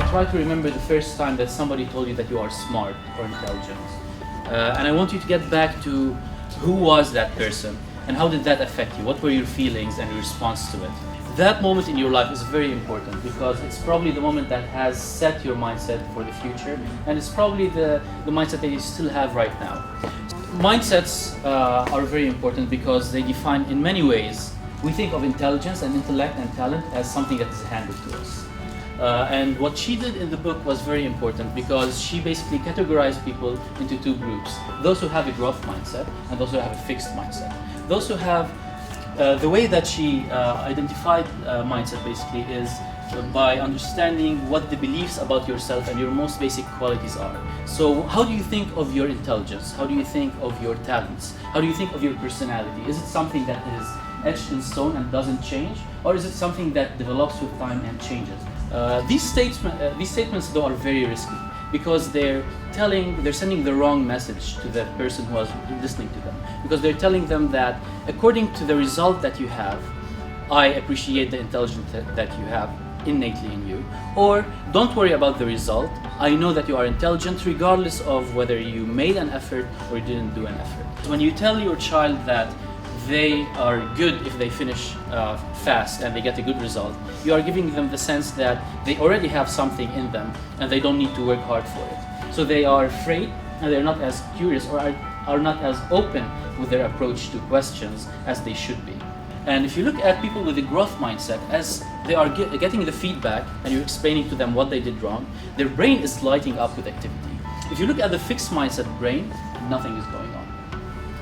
try to remember the first time that somebody told you that you are smart or intelligent. And I want you to get back to who was that person and how did that affect you? What were your feelings and your response to it? That moment in your life is very important because it's probably the moment that has set your mindset for the future, and it's probably the mindset that you still have right now. Mindsets are very important because they define, in many ways, we think of intelligence and intellect and talent as something that is handed to us. And what she did in the book was very important because she basically categorized people into two groups: those who have a growth mindset and those who have a fixed mindset. Those who have the way that she identified mindset basically is by understanding what the beliefs about yourself and your most basic qualities are. So how do you think of your intelligence? How do you think of your talents? How do you think of your personality? Is it something that is etched in stone and doesn't change, or is it something that develops with time and changes? These statements though are very risky because they're sending the wrong message to the person who was listening to them, because they're telling them that according to the result that you have, I appreciate the intelligence that you have innately in you, or don't worry about the result, I know that you are intelligent regardless of whether you made an effort or you didn't do an effort. When you tell your child that they are good if they finish fast and they get a good result, you are giving them the sense that they already have something in them and they don't need to work hard for it. So they are afraid and they're not as curious or are not as open with their approach to questions as they should be. And if you look at people with a growth mindset, as they are getting the feedback and you're explaining to them what they did wrong, their brain is lighting up with activity. If you look at the fixed mindset brain, nothing is going on.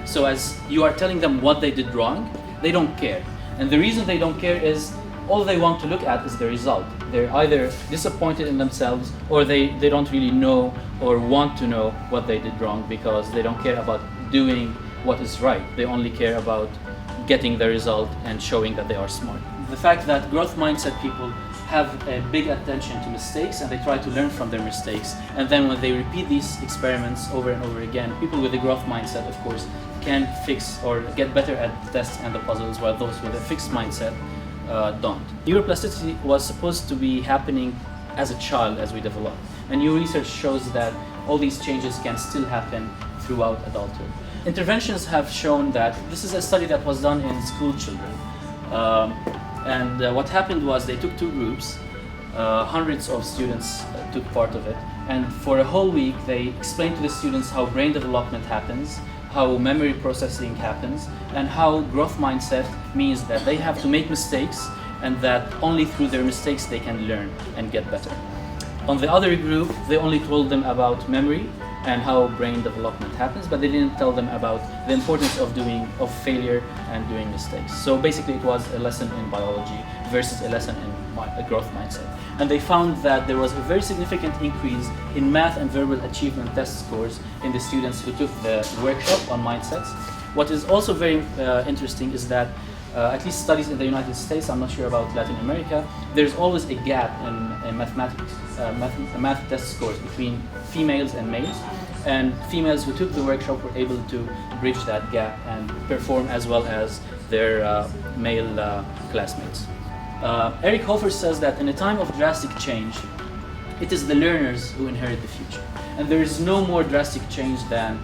So as you are telling them what they did wrong, they don't care. And the reason they don't care is all they want to look at is the result. They're either disappointed in themselves or they don't really know or want to know what they did wrong because they don't care about doing what is right. They only care about getting the result and showing that they are smart. The fact that growth mindset people have a big attention to mistakes and they try to learn from their mistakes, and then when they repeat these experiments over and over again, people with a growth mindset, of course, can fix or get better at the tests and the puzzles, while those with a fixed mindset don't. Neuroplasticity was supposed to be happening as a child as we develop, and new research shows that all these changes can still happen throughout adulthood. Interventions have shown that this is a study that was done in school children. What happened was they took two groups, hundreds of students took part of it, and for a whole week they explained to the students how brain development happens, how memory processing happens, and how growth mindset means that they have to make mistakes and that only through their mistakes they can learn and get better. On the other group, they only told them about memory and how brain development happens, but they didn't tell them about the importance of failure and doing mistakes. So basically it was a lesson in biology versus a lesson in a growth mindset. And they found that there was a very significant increase in math and verbal achievement test scores in the students who took the workshop on mindsets. What is also very interesting is that at least studies in the United States, I'm not sure about Latin America, there's always a gap in mathematics, math test scores between females and males. And females who took the workshop were able to bridge that gap and perform as well as their male classmates. Eric Hofer says that in a time of drastic change, it is the learners who inherit the future. And there is no more drastic change than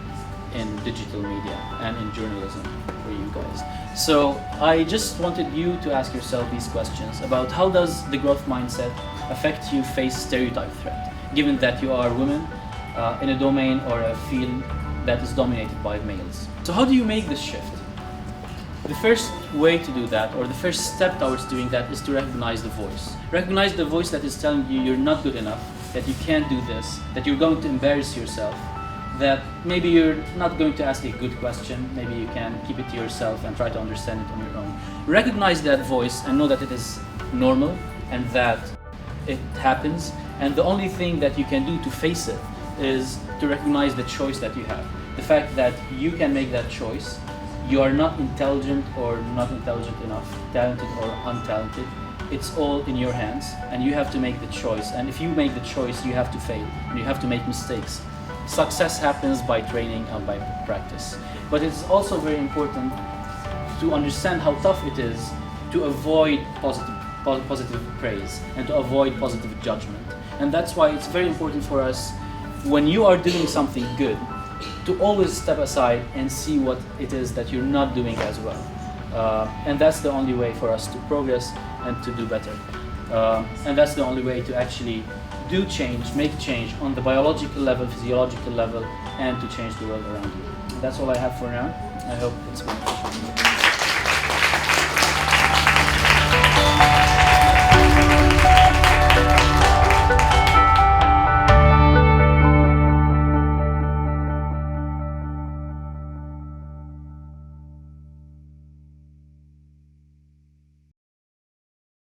in digital media and in journalism for you guys. So I just wanted you to ask yourself these questions about how does the growth mindset affect you face stereotype threat, given that you are women in a domain or a field that is dominated by males. So how do you make this shift? The first way to do that, or the first step towards doing that, is to recognize the voice. Recognize the voice that is telling you you're not good enough, that you can't do this, that you're going to embarrass yourself, that maybe you're not going to ask a good question, maybe you can keep it to yourself and try to understand it on your own. Recognize that voice and know that it is normal and that it happens, and the only thing that you can do to face it is to recognize the choice that you have. The fact that you can make that choice. You are not intelligent or not intelligent enough, talented or untalented. It's all in your hands and you have to make the choice. And if you make the choice, you have to fail and you have to make mistakes. Success happens by training and by practice. But it's also very important to understand how tough it is to avoid positive praise and to avoid positive judgment. And that's why it's very important for us, when you are doing something good, to always step aside and see what it is that you're not doing as well. And that's the only way for us to progress and to do better. And that's the only way to actually do change, make change on the biological level, physiological level, and to change the world around you. And that's all I have for now. I hope it's beneficial.